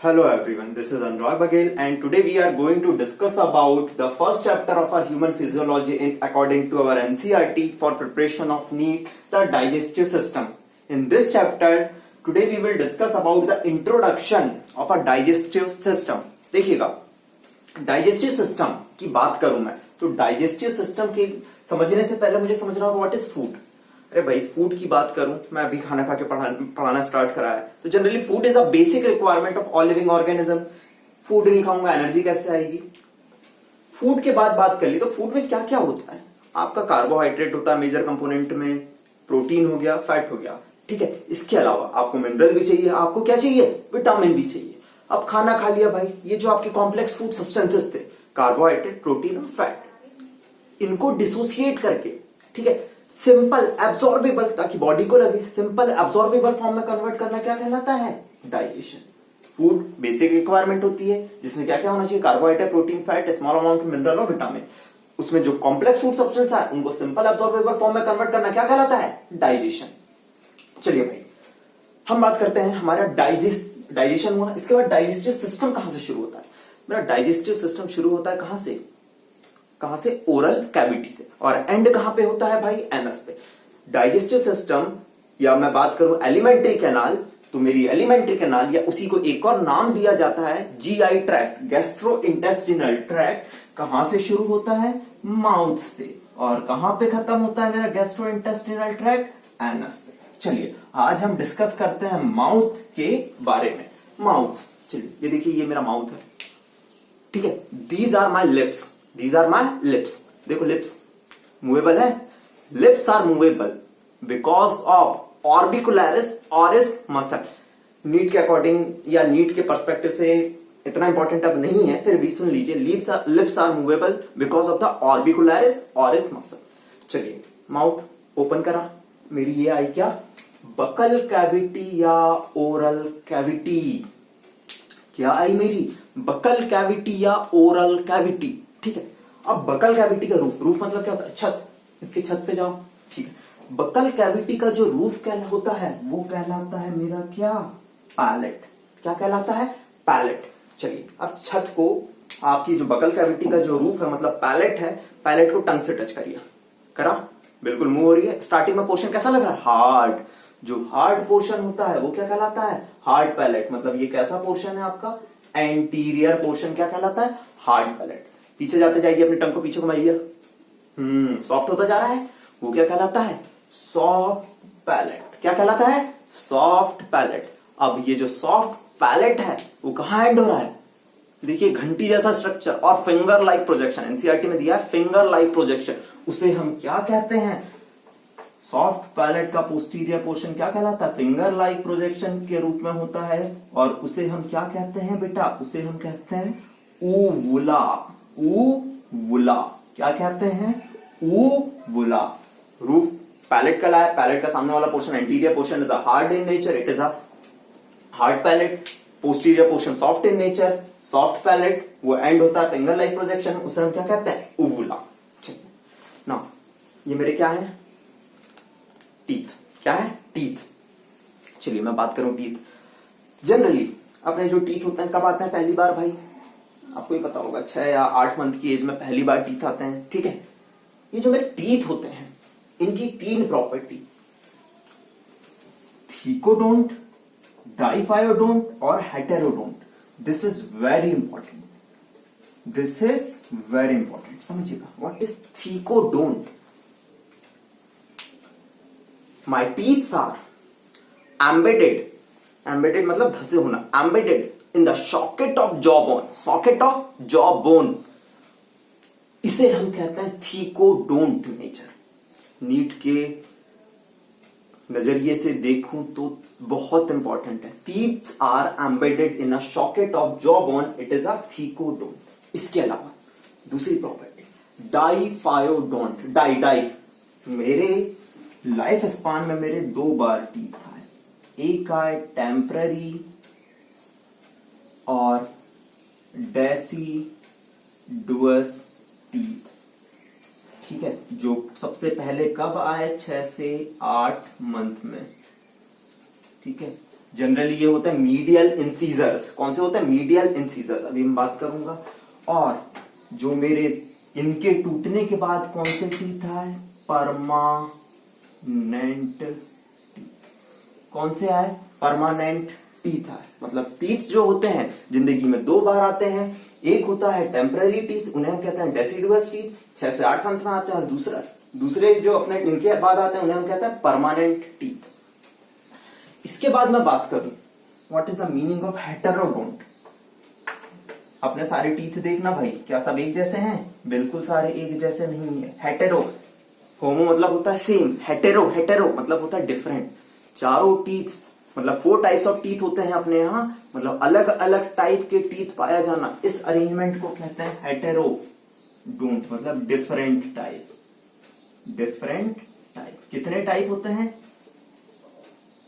Hello everyone, this is Anurag Baghel and today we are going to discuss about the first chapter of our human physiology according to our NCERT for preparation of NEET, the digestive system. In this chapter, today we will discuss about the introduction of a digestive system. देखिएगा, digestive system की बात करूं मैं तो digestive system की समझने से पहले मुझे समझना होगा what is food. अरे भाई फूड की बात करूं, मैं अभी खाना खा के पढ़ाना स्टार्ट करा है तो generally food is a basic requirement of all living organism. Food नहीं खाऊंगा एनर्जी कैसे आएगी. फूड के बाद बात कर ली तो फूड में क्या क्या होता है. आपका कार्बोहाइड्रेट होता है मेजर कंपोनेंट में, प्रोटीन हो गया, फैट हो गया, ठीक है. इसके अलावा आपको मिनरल भी चाहिए, आपको क्या चाहिए, विटामिन भी चाहिए. अब खाना खा लिया भाई, ये जो आपके कॉम्प्लेक्स फूड सब्सटेंसेस थे, कार्बोहाइड्रेट, प्रोटीन और फैट, इनको डिसोसिएट करके, ठीक है, सिंपल एब्सॉर्बेबल, ताकि बॉडी को लगे, सिंपल एब्सॉर्बेबल फॉर्म में कन्वर्ट करना क्या कहलाता है, डाइजेशन. फूड बेसिक रिक्वायरमेंट होती है जिसमें क्या क्या होना चाहिए, carbohydrate, protein, fat, small amount mineral और विटामिन. उसमें जो कॉम्प्लेक्स फूड सब्सटेंस है उनको सिंपल एब्सॉर्बेबल फॉर्म में कन्वर्ट करना क्या कहलाता है, डाइजेशन. चलिए भाई हम बात करते हैं, हमारा डाइजेशन हुआ. इसके बाद डाइजेस्टिव सिस्टम कहां से शुरू होता है. मेरा डाइजेस्टिव सिस्टम शुरू होता है कहां से, ओरल कैविटी से, और एंड कहां पे होता है भाई, एनस पे. डाइजेस्टिव सिस्टम या मैं बात करूं एलिमेंट्री कैनाल, तो मेरी एलिमेंट्री कैनाल या उसी को एक और नाम दिया जाता है GI tract, gastro intestinal tract, कहां से शुरू होता है, माउथ से, और कहां पे खत्म होता है मेरा गैस्ट्रो इंटेस्टिनल ट्रैक्ट, एनस पे. चलिए आज हम डिस्कस करते हैं माउथ के बारे में. माउथ, चलिए ये देखिए ये मेरा माउथ है, ठीक है. These are my lips, These are my lips. देखो लिप्स मूवेबल है. Lips are movable because of orbicularis oris muscle. NEET के अकॉर्डिंग या नीट के पर्सपेक्टिव से इतना इंपॉर्टेंट अब नहीं है, फिर भी सुन लीजिए. Lips are movable because of the orbicularis oris muscle. चलिए माउथ ओपन करा, मेरी ये आई क्या, बकल कैविटी या ओरल कैविटी. क्या आई मेरी, बकल कैविटी या ओरल कैविटी, ठीक है. अब बकल कैविटी का रूफ मतलब क्या होता है, छत. इसके छत पे जाओ, ठीक है. बकल कैविटी का जो रूफ क्या होता है वो कहलाता है मेरा क्या, पैलेट. क्या कहलाता है, पैलेट. चलिए अब छत को, आपकी जो बकल कैविटी का जो रूफ है मतलब पैलेट है, पैलेट को टंग से टच करिए, करा, बिल्कुल मूव हो रही है. स्टार्टिंग में पोर्शन कैसा लग रहा है, हार्ड. जो हार्ड पोर्शन होता है वो क्या कहलाता है, हार्ड पैलेट. मतलब ये कैसा पोर्शन है आपका, एंटीरियर पोर्शन क्या कहलाता है, हार्ड पैलेट. पीछे जाते जाइए, अपनी टंग को पीछे घुमाइए, सॉफ्ट होता जा रहा है, वो क्या कहलाता है, सॉफ्ट पैलेट. क्या कहलाता है, सॉफ्ट पैलेट. अब ये जो सॉफ्ट पैलेट है वो कहां एंड हो रहा है, देखिए घंटी जैसा स्ट्रक्चर और फिंगर लाइक प्रोजेक्शन. एनसीईआरटी में दिया है फिंगर लाइक प्रोजेक्शन. उसे हम क्या कहते हैं, सॉफ्ट पैलेट का पोस्टीरियर पोर्शन क्या कहलाता है, फिंगर लाइक प्रोजेक्शन के रूप में होता है. और उसे हम क्या कहते हैं बेटा, उसे हम कहते हैं ऊवुला. ऊवुला क्या कहते हैं, ऊवुला. रूफ पैलेट का लाया, पैलेट का सामने वाला portion anterior portion is a hard in nature, it is a hard palate. Posterior portion soft in nature, soft palate, वो एंड होता है फिंगर लाइक प्रोजेक्शन, उसे हम क्या कहते हैं, ऊवुला. ना ये मेरे क्या है, टीथ. क्या है, टीथ. चलिए मैं बात करूं टीथ. जनरली अपने जो टीथ होते हैं कब आते हैं, पहली बार भाई आपको ही पता होगा, 6 या 8 मंथ की एज में पहली बार टीथ आते हैं, ठीक है. ये जो मेरे टीथ होते हैं इनकी 3 प्रॉपर्टी, थीकोडोंट, डाइफायोडोंट और heterodont. This is very important, this is very important. समझिएगा what is thecodont. My teeths are embedded, embedded मतलब धसे होना, embedded in the socket of jaw bone, socket of jaw bone. इसे हम कहते हैं thecodont nature. NEET के नजरिए से देखूं तो बहुत इंपॉर्टेंट है. Teeth are embedded in a socket of jaw bone, it is a thecodont. इसके अलावा दूसरी प्रॉपर्टी डाइफायोडोंट. डाई मेरे लाइफ स्पान में मेरे 2 बार टीथ आए, एक आए टेम्पररी और डेसिडुअस टीथ, ठीक है. जो सबसे पहले कब आए, 6 से 8 मंथ में, ठीक है. जनरली ये होते हैं मीडियल इंसीजर्स। कौन से होते हैं? मीडियल इंसीजर्स, अभी मैं बात करूंगा। और जो मेरे इनके टूटने के बाद कौन से टीथ आए? परमानेंट। कौन से आए? परमानेंट टीथ आए। मतलब टीथ जो होते हैं जिंदगी में 2 बार आते हैं। एक होता है टेम्पररी टीथ, उन्हें हम कहते हैं डेसिडुअस टीथ, 6 से 8 मंथ में आते हैं। और दूसरे जो अपने इनके बाद आते हैं उन्हें हम कहते हैं परमानेंट टीथ। इसके बाद मैं बात करूं what is the meaning of heterodont. अपने सारे टीथ देखना भाई, क्या सब एक जैसे हैं? बिल्कुल सारे एक जैसे नहीं है। हेटेरो, होमो मतलब होता है सेम, हेटेरो मतलब होता है डिफरेंट। चारों टीथ मतलब 4 टाइप्स ऑफ टीथ होते हैं अपने यहाँ, मतलब अलग अलग टाइप के टीथ पाया जाना, इस अरेंजमेंट को कहते हैं हेटेरोडोंट, मतलब डिफरेंट टाइप। डिफरेंट टाइप कितने टाइप होते हैं?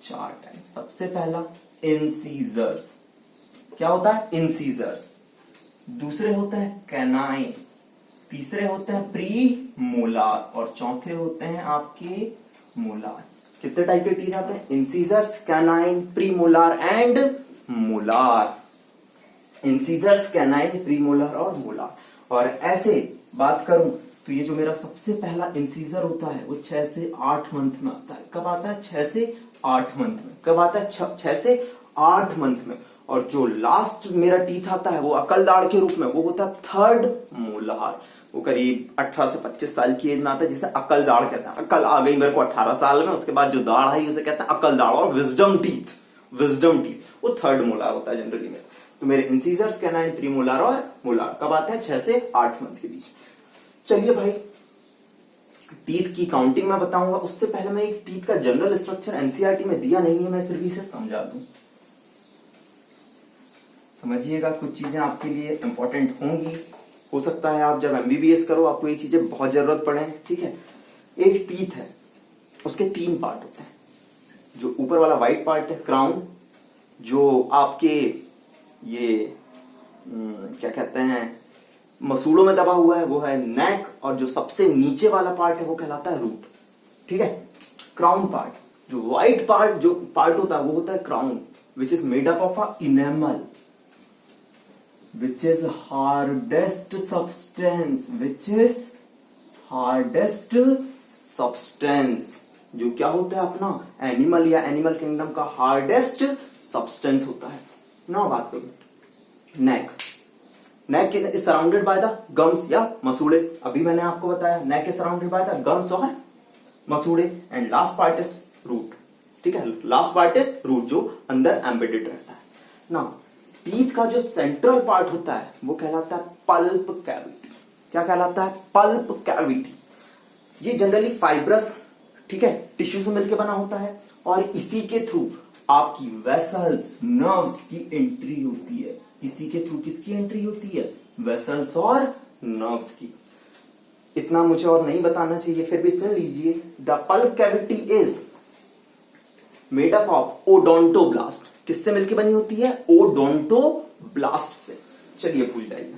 4 टाइप। सबसे पहला इंसीजर्स। क्या होता है? इंसीजर्स। दूसरे होते हैं कैनाइन, तीसरे होते हैं प्री मोलार, और चौथे होते हैं आपके मोलार। कितने टाइप के टीथ आते हैं? Incisors, canine, pre molar and molar. Incisors, canine, pre molar और मोलार। और ऐसे बात करूं तो ये जो मेरा सबसे पहला इंसीजर होता है वो 6 से 8 मंथ में आता है। कब आता है? 6 से 8 मंथ में। कब आता है? 6 से 8 मंथ में। और जो लास्ट मेरा टीथ आता है वो अकल दाढ़ के रूप में, वो होता है 3rd मोलार। वो करीब 18 से 25 साल की एज में आता है, जिसे अकल दाढ़ कहते हैं। अकल आ गई मेरे को 18 साल में, उसके बाद जो दाढ़ आई उसे कहते हैं अकल दाढ़। और विजडम टीथ वो 3rd मोलार होता है जनरली में। तो मेरे इंसीजर्स, कैनाइन, प्री मोलार और मोलार कब आते हैं? 6 से 8 मंथ के बीच। चलिए भाई, टीथ की काउंटिंग मैं बताऊंगा, उससे पहले मैं एक टीथ का जनरल स्ट्रक्चर एनसीईआरटी में दिया नहीं है, मैं फिर भी इसे समझा दूं। समझिएगा, कुछ चीजें आपके लिए इंपॉर्टेंट होंगी। हो सकता है आप जब एमबीबीएस करो आपको ये चीजें बहुत जरूरत पड़े। ठीक है, एक टीथ है, उसके 3 पार्ट होते हैं। जो ऊपर वाला व्हाइट पार्ट है क्राउन, जो आपके ये क्या कहते हैं मसूड़ों में दबा हुआ है वो है नेक, और जो सबसे नीचे वाला पार्ट है वो कहलाता है रूट। ठीक है, क्राउन पार्ट, जो व्हाइट पार्ट जो पार्ट होता है वो होता है crown, which is made up of a enamel, which is hardest substance, जो क्या होता है अपना एनिमल या एनिमल किंगडम का हार्डेस्ट सब्सटेंस होता है। ना बात करूं neck is surrounded by the gums या मसूड़े। अभी मैंने आपको बताया neck is surrounded by the gums और मसूड़े। And last part is root. ठीक है, लास्ट पार्ट इज रूट जो अंदर एम्बेडेड रहता है। ना टीथ का जो सेंट्रल पार्ट होता है वो कहलाता है पल्प कैविटी। क्या कहलाता है? Pulp cavity. ये जनरली फाइब्रस, ठीक है, टिश्यू से मिलकर बना होता है, और इसी के थ्रू आपकी वेसल्स, नर्व्स की एंट्री होती है। इसी के थ्रू किसकी एंट्री होती है? वेसल्स और नर्व्स की। इतना मुझे और नहीं बताना चाहिए, फिर भी सुन लीजिए। The pulp cavity is made up of odontoblast. किससे मिलकर बनी होती है? ओडोंटोब्लास्ट से। चलिए भूल जाइए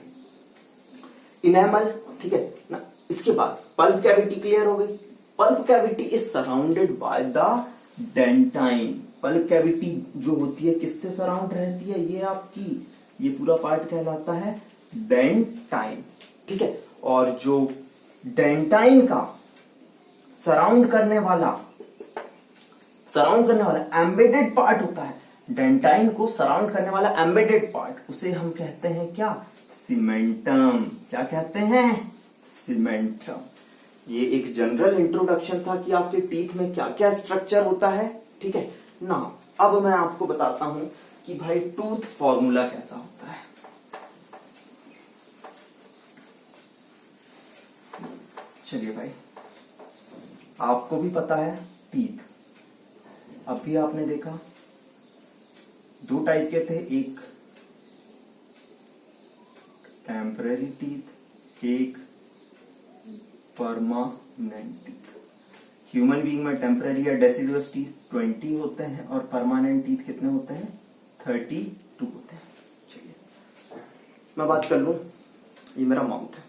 इनेमल। ठीक है ना, इसके बाद पल्प कैविटी क्लियर हो गई। Pulp cavity is surrounded by the dentine. Pulp cavity जो होती है किससे सराउंड रहती है? ये आपकी ये पूरा पार्ट कहलाता है डेंटाइन। ठीक है, और जो डेंटाइन का सराउंड करने वाला एम्बेडेड पार्ट होता है, डेंटाइन को सराउंड करने वाला एम्बेडेड पार्ट, उसे हम कहते हैं क्या? सीमेंटम। क्या कहते हैं? सीमेंटम। ये एक जनरल इंट्रोडक्शन था कि आपके टीथ में क्या क्या स्ट्रक्चर होता है। ठीक है ना, अब मैं आपको बताता हूं कि भाई टूथ फॉर्मूला कैसा होता है। चलिए भाई, आपको भी पता है टीथ, अभी आपने देखा 2 टाइप के थे, एक टेम्पररी टीथ, एक परमानेंट टीथ। ह्यूमन बीइंग में टेम्पररी या डेसिडुअस टीथ 20 होते हैं और परमानेंट टीथ कितने होते हैं? 32 होते हैं। चलिए मैं बात कर लूं, ये मेरा माउथ है,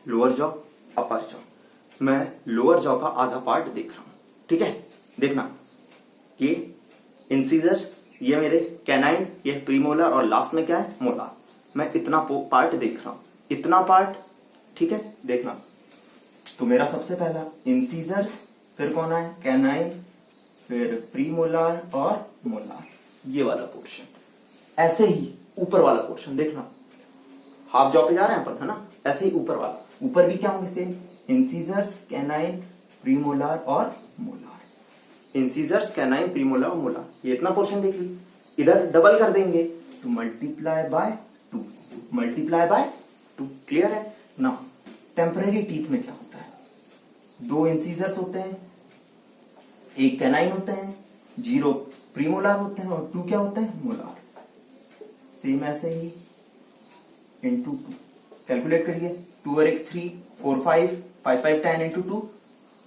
लोअर जॉ, अपर जॉ। मैं लोअर जॉ का आधा पार्ट देख रहा हूं। ठीक है, देखना, ये इंसीजर, ये मेरे कैनाइन, ये प्रीमोलर और लास्ट में क्या है, मोलार। मैं इतना पार्ट देख रहा हूं, इतना पार्ट, ठीक है, देखना। तो मेरा सबसे पहला इंसीजर्स, फिर कौन है, कैनाइन, फिर प्रीमोलार और मोलार, ये वाला पोर्शन। ऐसे ही ऊपर वाला पोर्शन देखना, हाफ जॉ पे जा रहे हैं अपन, है ना, ऐसे ही ऊपर वाला, ऊपर भी क्या होंगे सेम, इंसीजर्स, कैनाइन, प्रीमोलार और मोलार। इंसीजर्स, कैनाइन, प्रीमोलार और मोलार, ये इतना पोर्शन देख ली। इधर डबल कर देंगे तो multiply by 2, multiply by 2, clear है ना। टेम्पररी टीथ में क्या होता है, 2 इंसीजर्स होते हैं, 1 कैनाइन होते हैं, 0 प्रीमोलार होते हैं और 2 क्या होते हैं, मोलार। सेम ऐसे ही इंटू 2, कैलकुलेट करिए, 2 और 1 3, 4 5, 5 5 10 इंटू 2,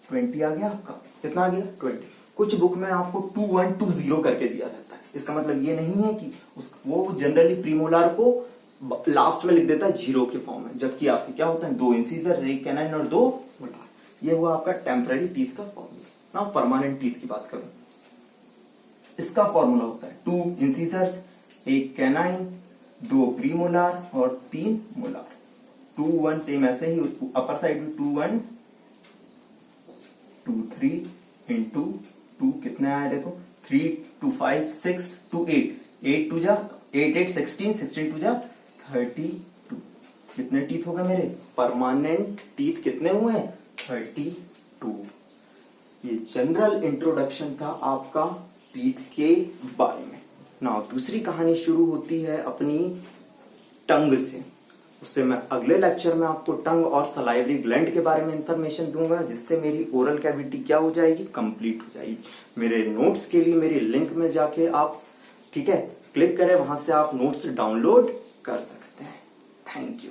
20 आ गया आपका। कितना आ गया, 20। कुछ बुक में आपको 2 1 2 0 करके दिया रहता है, इसका मतलब ये नहीं है कि वो जनरली प्रीमोलार को लास्ट में लिख देता है 0 के फॉर्म में, जबकि आपके क्या होता है, 2 इंसीजर, 1 कैनाइन और 2 मोलार। ये हुआ आपका टेम्पररी टीथ का फॉर्मूला। ना परमानेंट टीथ की बात करूं, इसका फॉर्मूला होता है 2 इंसीजर्स, 1 कैनाइन, 2 प्रीमोलार और 3 मोलार। 2 1 सेम ऐसे ही अपर साइड में 2 1 2 3 इंटू 2 कितने आए देखो, 3 2 5 6 2 8, 8 2 जा 8 8 16, 16 2 जा 32। कितने टीथ हो गए मेरे, परमानेंट टीथ कितने हुए, 32। ये जनरल इंट्रोडक्शन था आपका टीथ के बारे में। ना दूसरी कहानी शुरू होती है अपनी टंग से। उससे मैं अगले लेक्चर में आपको टंग और सलाइवरी ग्लैंड के बारे में इंफॉर्मेशन दूंगा, जिससे मेरी ओरल कैविटी क्या हो जाएगी, कंप्लीट हो जाएगी। मेरे नोट्स के लिए मेरी लिंक में जाके आप, ठीक है, क्लिक करें, वहां से आप नोट्स डाउनलोड कर सकते हैं। Thank you.